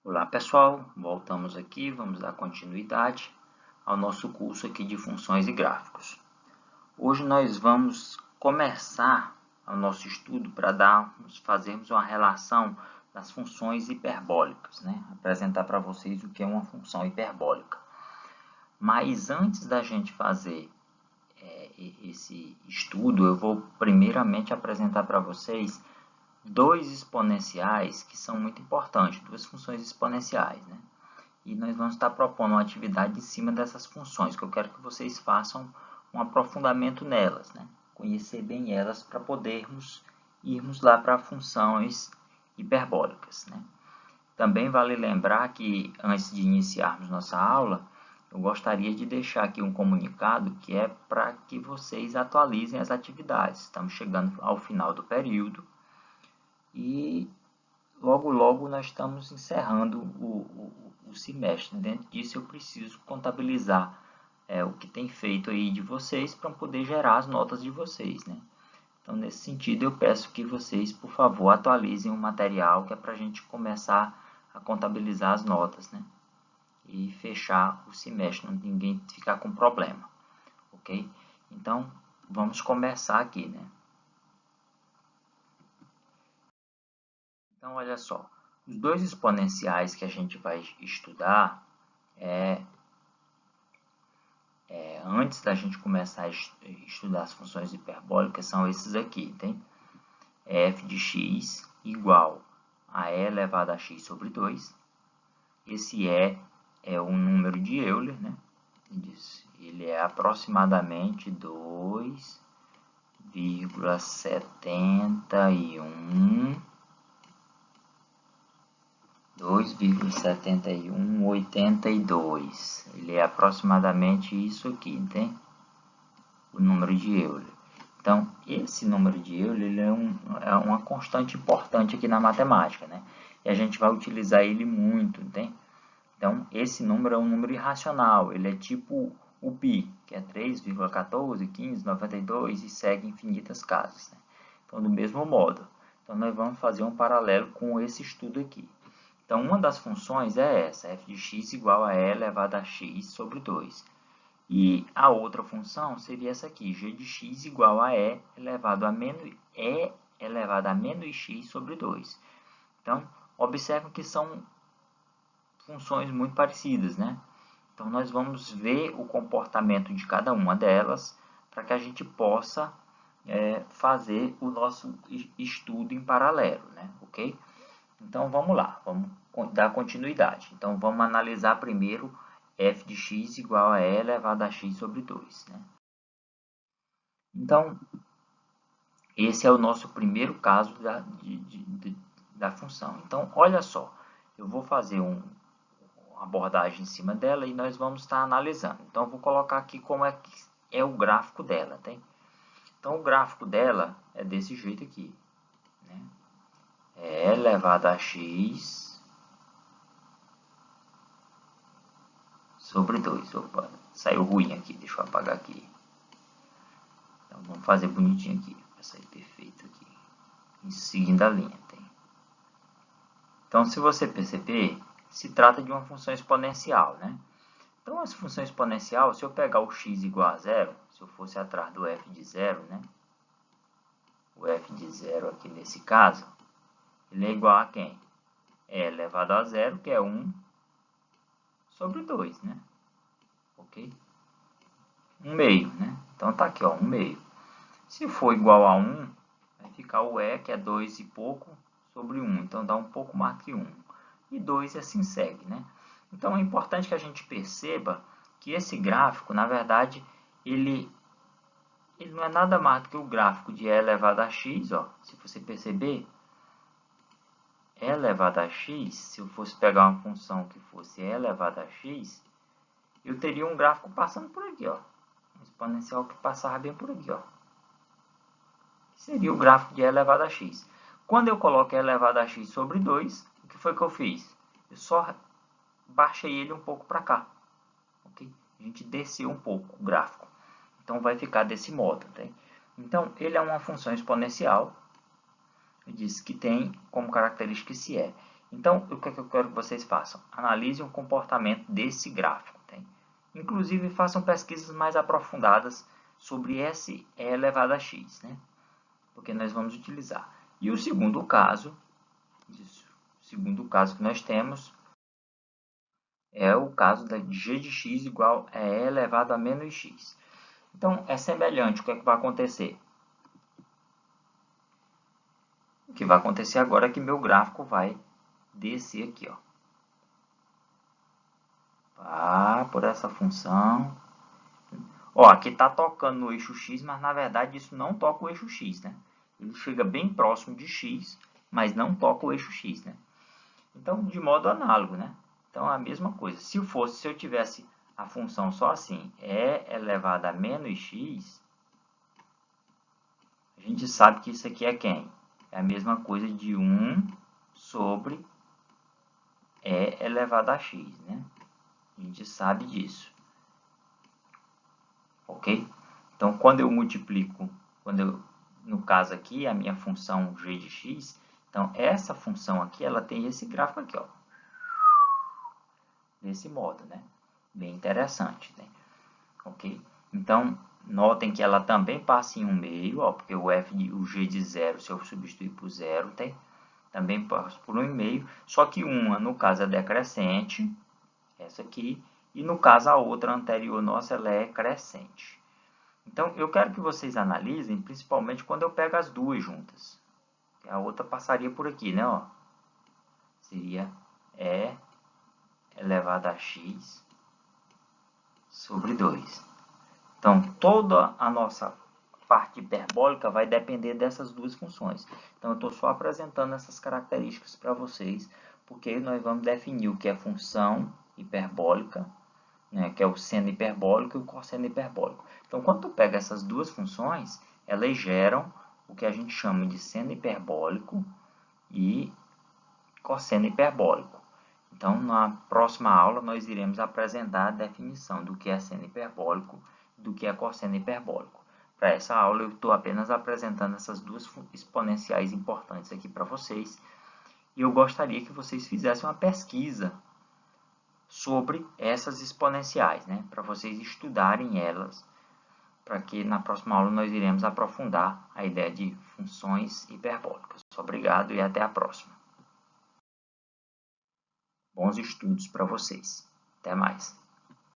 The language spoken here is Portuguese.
Olá pessoal, voltamos aqui, vamos dar continuidade ao nosso curso aqui de funções e gráficos. Hoje nós vamos começar o nosso estudo para fazermos uma relação das funções hiperbólicas, né? Apresentar para vocês o que é uma função hiperbólica. Mas antes da gente fazer esse estudo, eu vou primeiramente apresentar para vocês dois exponenciais que são muito importantes, duas funções exponenciais, né? E nós vamos estar propondo uma atividade em cima dessas funções, que eu quero que vocês façam um aprofundamento nelas, né? Conhecer bem elas para podermos irmos lá para funções hiperbólicas, né? Também vale lembrar que antes de iniciarmos nossa aula, eu gostaria de deixar aqui um comunicado que é para que vocês atualizem as atividades. Estamos chegando ao final do período e logo logo nós estamos encerrando o semestre. Dentro disso eu preciso contabilizar o que tem feito aí de vocês para poder gerar as notas de vocês, né? Então nesse sentido eu peço que vocês, por favor, atualizem o material que é para a gente começar a contabilizar as notas, né? E fechar o semestre, ninguém ficar com problema, ok? Então vamos começar aqui, né? Então, olha só, os dois exponenciais que a gente vai estudar, antes da gente começar a estudar as funções hiperbólicas, são esses aqui, tem? F de x igual a e elevado a x sobre 2. Esse e é o número de Euler, né? Ele é aproximadamente 2,7182. Ele é aproximadamente isso aqui, tem? O número de Euler. Então, esse número de Euler ele é uma constante importante aqui na matemática, né? E a gente vai utilizar ele muito, tem? Então, esse número é um número irracional. Ele é tipo o π, que é 3,14, 15, 92 e segue infinitas casas, né? Então, do mesmo modo. Então, nós vamos fazer um paralelo com esse estudo aqui. Então, uma das funções é essa, f de x igual a e elevado a x sobre 2. E a outra função seria essa aqui, g de x igual a e elevado a menos x sobre 2. Então, observe que são funções muito parecidas, né? Então, nós vamos ver o comportamento de cada uma delas para que a gente possa fazer o nosso estudo em paralelo, né? Ok? Então, vamos lá, vamos dar continuidade. Então, vamos analisar primeiro f de x igual a e elevado a x sobre 2, né? Então, esse é o nosso primeiro caso da função. Então, olha só, eu vou fazer uma abordagem em cima dela e nós vamos estar analisando. Então, eu vou colocar aqui como é que é o gráfico dela, tem? Então, o gráfico dela é desse jeito aqui, né? É elevado a x sobre 2. Opa, saiu ruim aqui, deixa eu apagar aqui. Então, vamos fazer bonitinho aqui, para sair perfeito aqui. Em seguindo a linha, tem? Então, se você perceber, se trata de uma função exponencial, né? Então, essa função exponencial, se eu pegar o x igual a zero, se eu fosse atrás do f de zero, né? O f de zero aqui nesse caso, ele é igual a quem? É elevado a zero, que é 1 sobre 2, né? Ok? 1 meio, né? Então, tá aqui, ó, 1 meio. Se for igual a 1, vai ficar o e, que é 2 e pouco, sobre 1. Então, dá um pouco mais que 1. E 2 e assim segue, né? Então, é importante que a gente perceba que esse gráfico, na verdade, ele não é nada mais do que o gráfico de e elevado a x, ó. Se você perceber, e elevado a x, se eu fosse pegar uma função que fosse e elevado a x, eu teria um gráfico passando por aqui, ó. Um exponencial que passava bem por aqui, ó. Seria o gráfico de e elevado a x. Quando eu coloco e elevado a x sobre 2, o que foi que eu fiz? Eu só baixei ele um pouco para cá. Okay? A gente desceu um pouco o gráfico. Então, vai ficar desse modo. Tá? Então, ele é uma função exponencial. Eu disse que tem como característica esse e. Então, o que eu quero que vocês façam? Analisem o comportamento desse gráfico. Tá? Inclusive, façam pesquisas mais aprofundadas sobre S elevado a x, né? Porque nós vamos utilizar. E o segundo caso que nós temos é o caso da g de x igual a e elevado a menos x. Então, é semelhante. O que é que vai acontecer? O que vai acontecer agora é que meu gráfico vai descer aqui, ó. Por essa função. Ó, aqui está tocando no eixo x, mas na verdade isso não toca o eixo x, né? Ele chega bem próximo de x, mas não toca o eixo x, né? Então, de modo análogo, né? Então, é a mesma coisa. Se eu tivesse a função só assim, e elevado a menos x, a gente sabe que isso aqui é quem? É a mesma coisa de 1 sobre e elevado a x, né? A gente sabe disso. Ok? Então, quando eu multiplico, no caso aqui, a minha função g de x, então essa função aqui, ela tem esse gráfico aqui, ó. Desse modo, né? Bem interessante, né? Ok? Então, notem que ela também passa em 1/2, ó, porque o g de 0, se eu substituir por 0, tem, também passa por 1/2, só que uma, no caso, é decrescente, essa aqui, e no caso a outra anterior nossa, ela é crescente. Então, eu quero que vocês analisem, principalmente quando eu pego as duas juntas. A outra passaria por aqui, né? Ó. Seria E elevado a x sobre 2. Então, toda a nossa parte hiperbólica vai depender dessas duas funções. Então, eu estou só apresentando essas características para vocês, porque nós vamos definir o que é função hiperbólica, né, que é o seno hiperbólico e o cosseno hiperbólico. Então, quando tu pega essas duas funções, elas geram o que a gente chama de seno hiperbólico e cosseno hiperbólico. Então, na próxima aula, nós iremos apresentar a definição do que é seno hiperbólico e do que é cosseno hiperbólico. Para essa aula, eu estou apenas apresentando essas duas exponenciais importantes aqui para vocês. E eu gostaria que vocês fizessem uma pesquisa sobre essas exponenciais, né? Para vocês estudarem elas, para que na próxima aula nós iremos aprofundar a ideia de funções hiperbólicas. Obrigado e até a próxima. Bons estudos para vocês. Até mais.